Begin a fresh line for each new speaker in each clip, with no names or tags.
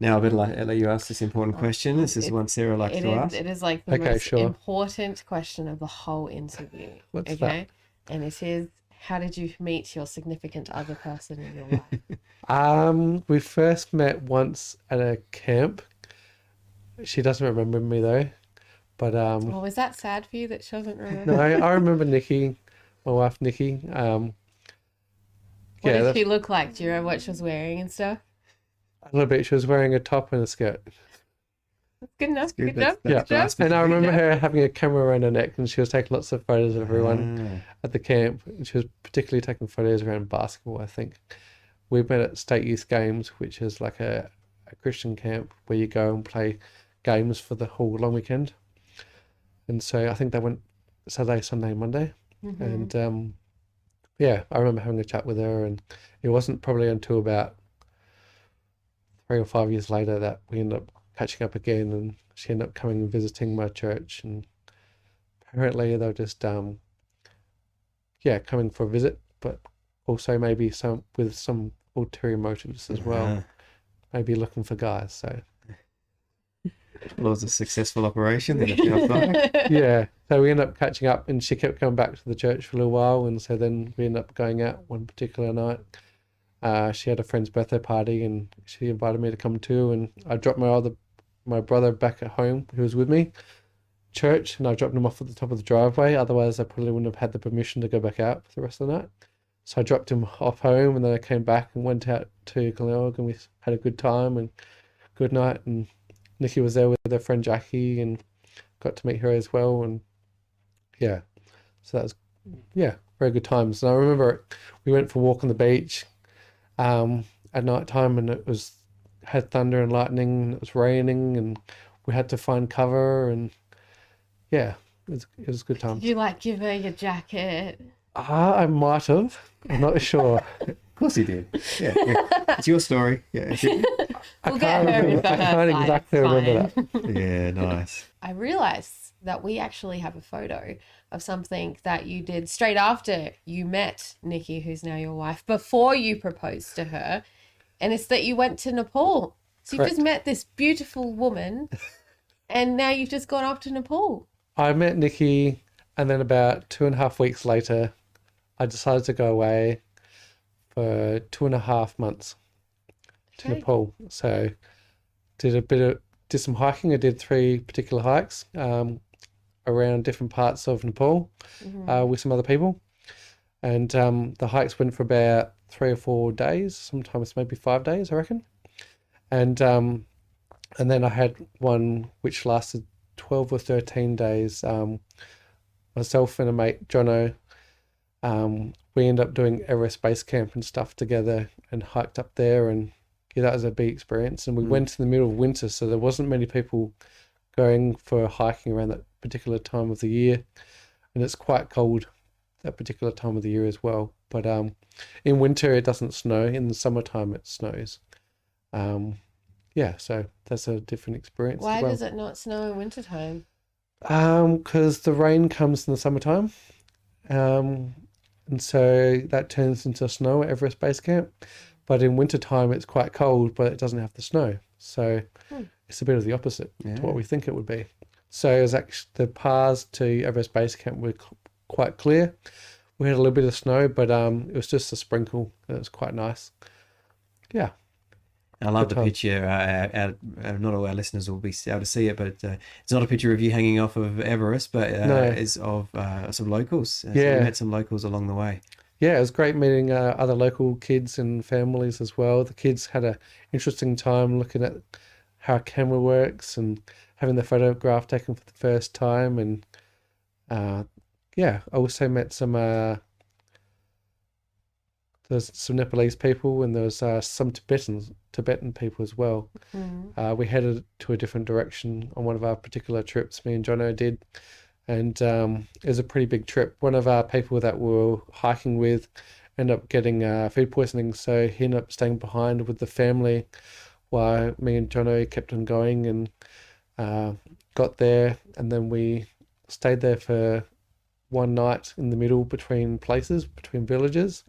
Now I better let you ask this important question. This is one Sarah likes to ask.
It is like the
Okay,
most
sure.
important question of the whole interview.
What's
Okay. And it is, how did you meet your significant other person in your life?
that? We first met once at a camp. She doesn't remember me though, but
Oh, was that sad for you that she doesn't remember?
no, I remember Nikki, my wife Nikki.
What
Yeah,
did she look like? Do you remember what she was wearing and stuff?
a little bit. She was wearing a top and a skirt.
Good enough.
Good.
Good enough.
Yeah,
Good job.
and I remember her having a camera around her neck, and she was taking lots of photos of everyone at the camp. And she was particularly taking photos around basketball, I think. We met at State Youth Games, which is like a Christian camp where you go and play games for the whole long weekend. And so I think they went Saturday, Sunday, Monday. And yeah, I remember having a chat with her, and it wasn't probably until about 3 or 5 years later that we ended up catching up again, and she ended up coming and visiting my church, and apparently they were just coming for a visit, but also maybe with some ulterior motives as well, maybe looking for guys. So
Well, it was a successful operation then, it feels like.
yeah, so we ended up catching up, and she kept coming back to the church for a little while, and so then we ended up going out one particular night. She had a friend's birthday party, and she invited me to come too, and I dropped my brother back at home, who was with me, church, and I dropped him off at the top of the driveway. Otherwise, I probably wouldn't have had the permission to go back out for the rest of the night. So I dropped him off home, and then I came back and went out to Glenelg, and we had a good time and good night. And Nikki was there with her friend Jackie, and got to meet her as well. And yeah, so that was very good times. And I remember we went for a walk on the beach at night time, and had thunder and lightning, and it was raining, and we had to find cover, and yeah, it was a good time.
Did you like give her your jacket?
I might have. I'm not sure.
Of course he did. Yeah. It's your story. Yeah.
We'll get her info.
I can't exactly remember that.
Yeah, nice.
I realized that we actually have a photo of something that you did straight after you met Nikki, who's now your wife, before you proposed to her. And it's that you went to Nepal. So you just met this beautiful woman, and now you've just gone off to Nepal.
I met Nikki, and then about 2.5 weeks later, I decided to go away for 2.5 months to Nepal. So did some hiking. I did 3 particular hikes around different parts of Nepal with some other people. And the hikes went for about 3 or 4 days, sometimes maybe 5 days, I reckon. And then I had one which lasted 12 or 13 days. Myself and a mate, Jono, we ended up doing Everest Base Camp and stuff together, and hiked up there, and yeah, that was a big experience. And we went in the middle of winter, so there wasn't many people going for hiking around that particular time of the year, and it's quite cold that particular time of the year as well. But in winter it doesn't snow. In the summertime it snows. So that's a different experience.
Why
as well.
does it not snow in wintertime?
Because the rain comes in the summertime, and so that turns into snow at Everest Base Camp. But in wintertime it's quite cold, but it doesn't have the snow. So it's a bit of the opposite to what we think it would be. So it was actually the paths to Everest Base Camp were quite clear. We had a little bit of snow, but it was just a sprinkle, and it was quite nice. Yeah.
I love the picture. Not all our listeners will be able to see it, but it's not a picture of you hanging off of Everest, but it's of some locals. So we met some locals along the way.
Yeah, it was great meeting other local kids and families as well. The kids had an interesting time looking at how a camera works and having the photograph taken for the first time. And I also met there's some Nepalese people, and there was some Tibetan people as well. We headed to a different direction on one of our particular trips, me and Jono did. And it was a pretty big trip. One of our people that we were hiking with ended up getting food poisoning, so he ended up staying behind with the family while me and Jono kept on going, and got there, and then we stayed there for one night in the middle between villages.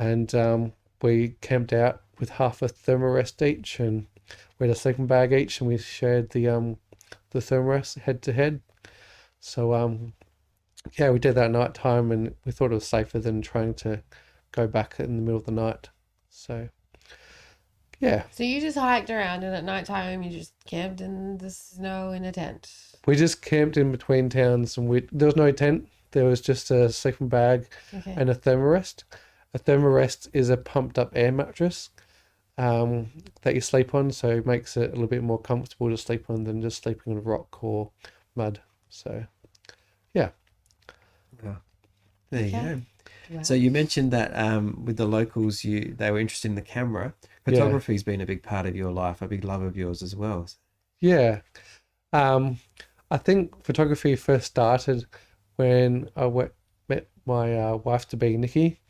And we camped out with half a thermarest each, and we had a sleeping bag each, and we shared the thermos head to head. So yeah, we did that at night time, and we thought it was safer than trying to go back in the middle of the night. So yeah.
So you just hiked around, and at night time you just camped in the snow in a tent.
We just camped in between towns, and there was no tent. There was just a sleeping bag and a thermarest. A thermarest is a pumped up air mattress that you sleep on, so it makes it a little bit more comfortable to sleep on than just sleeping on rock or mud. So yeah.
Oh, there you go. Wow. So you mentioned that with the locals, they were interested in the camera. Photography's been a big part of your life, a big love of yours as well.
Yeah. I think photography first started when I met my wife-to-be, Nikki.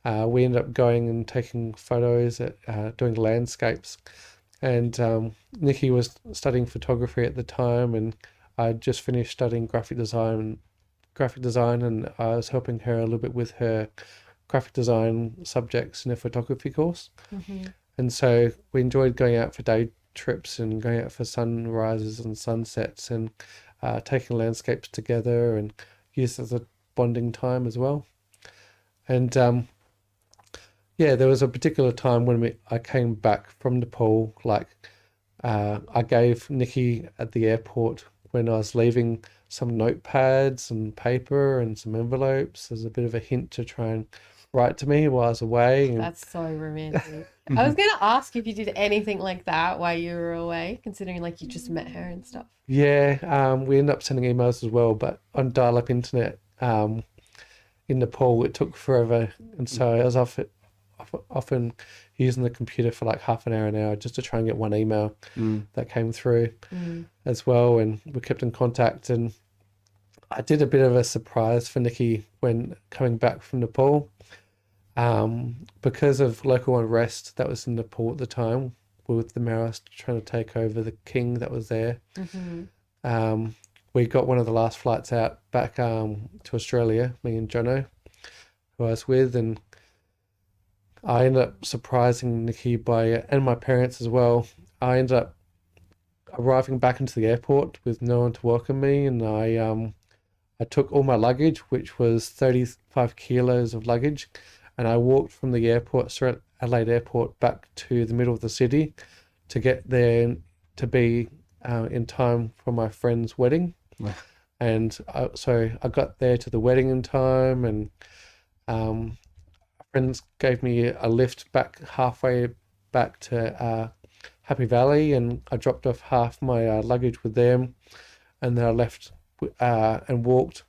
We ended up going and taking photos at doing landscapes. And Nikki was studying photography at the time, and I just finished studying graphic design, and I was helping her a little bit with her graphic design subjects in a photography course. And so we enjoyed going out for day trips and going out for sunrises and sunsets and taking landscapes together, and used as a bonding time as well. And yeah, there was a particular time when I came back from Nepal, I gave Nikki at the airport when I was leaving some notepads and paper and some envelopes as a bit of a hint to try and write to me while I was away. And
that's so romantic. I was going to ask if you did anything like that while you were away, considering you just met her and stuff.
Yeah, we ended up sending emails as well, but on dial-up internet in Nepal, it took forever. And so I was often using the computer for half an hour just to try and get one email that came through as well. And we kept in contact, and I did a bit of a surprise for Nikki when coming back from Nepal. Because of local unrest that was in Nepal at the time, with the Maoists trying to take over the king that was there. We got one of the last flights out back to Australia, me and Jono, who I was with, and I ended up surprising Nikki and my parents as well. I ended up arriving back into the airport with no one to welcome me, and I took all my luggage, which was 35 kilos of luggage, and I walked from the airport, Adelaide Airport, back to the middle of the city to get there to be in time for my friend's wedding. And so I got there to the wedding in time, and friends gave me a lift back halfway back to Happy Valley, and I dropped off half my luggage with them, and then I left and walked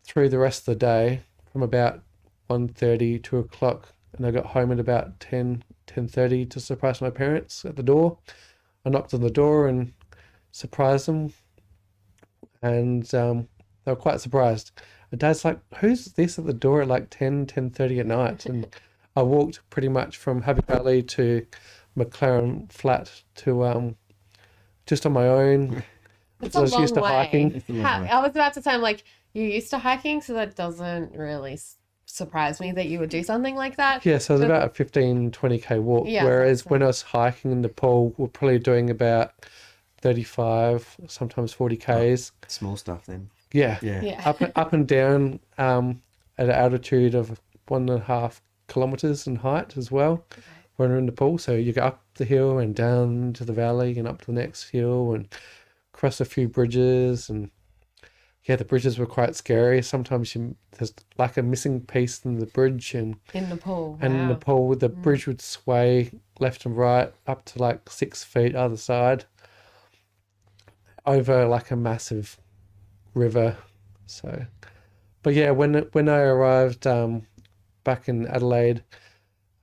through the rest of the day from about 1:30, 2 o'clock, and I got home at about 10:30 to surprise my parents at the door. I knocked on the door and surprised them, and they were quite surprised. And Dad's like, "Who's this at the door at 10:30 at night?" And I walked pretty much from Happy Valley to McLaren Flat to just on my own.
It's a long way. Hiking. I was about to say, you're used to hiking, so that doesn't really surprise me that you would do something like that.
Yeah, so it was about a 15-20k walk, whereas when I was hiking in Nepal, we're probably doing about 35, sometimes 40k's.
Small stuff then.
Yeah. Up and down at an altitude of 1.5 kilometers in height as well when we're in Nepal. So you go up the hill and down to the valley and up to the next hill and cross a few bridges, and the bridges were quite scary. Sometimes there's a missing piece in the bridge, and
in Nepal,
in Nepal the bridge would sway left and right up to 6 feet either side over a massive river. So, but yeah, when I arrived back in Adelaide,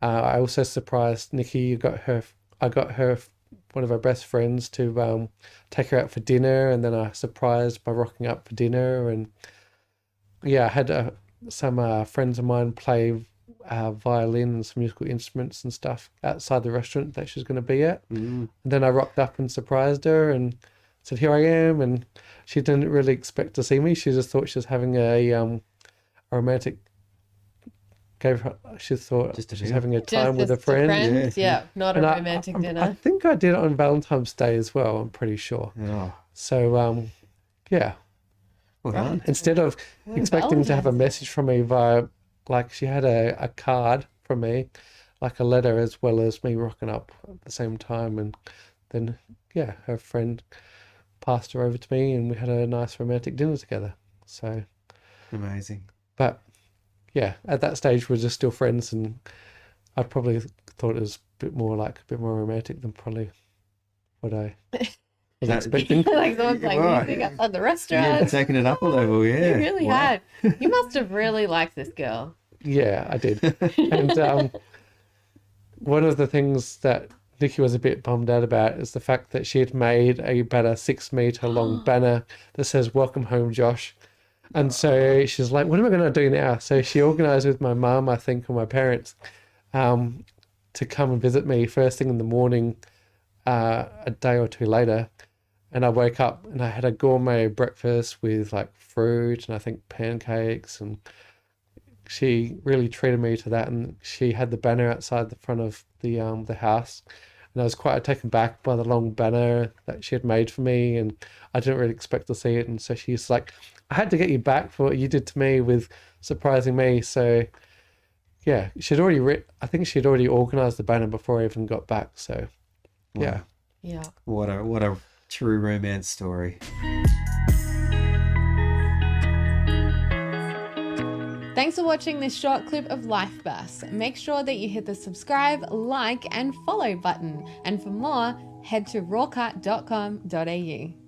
I also surprised Nikki. I got her one of our best friends to take her out for dinner, and then I surprised by rocking up for dinner. And I had some friends of mine play violin and some musical instruments and stuff outside the restaurant that she was going to be at. And then I rocked up and surprised her and said, "Here I am." And she didn't really expect to see me. She just thought she was having a romantic She thought
Just a
she's
dinner.
having a time with a
Just
friend.
Yeah, not a romantic
I
dinner.
think I did it on Valentine's Day as well. I'm pretty sure.
Oh,
So yeah.
well done.
Instead of expecting to have a
Valentine's
message from me via, like, she had a card from me, like a letter, as well as me rocking up at the same time. And then, yeah, her friend passed her over to me and we had a nice romantic dinner together. So,
Amazing.
but yeah, at that stage, we're just still friends. And I probably thought it was a bit more romantic than probably what I was expecting.
Like the ones like meeting up at the restaurant.
Yeah, taking it up a level, yeah.
You really had. You must have really liked this girl.
Yeah, I did. And one of the things that Nikki was a bit bummed out about is the fact that she had made about a 6-meter long banner that says "Welcome home, Josh." And so she's like, "What am I going to do now?" So she organised with my mum, I think, or my parents, to come and visit me first thing in the morning, a day or two later. And I woke up and I had a gourmet breakfast with like fruit and I think pancakes, and she really treated me to that. And she had the banner outside the front of the house, and I was quite taken back by the long banner that she had made for me, and I didn't really expect to see it. And so she's like, "I had to get you back for what you did to me with surprising me." So yeah, I think she'd already organised the banner before I even got back. So yeah.
Yeah.
What a true romance story.
Thanks for watching this short clip of Life Bus. Make sure that you hit the subscribe, like, and follow button. And for more, head to rawcut.com.au.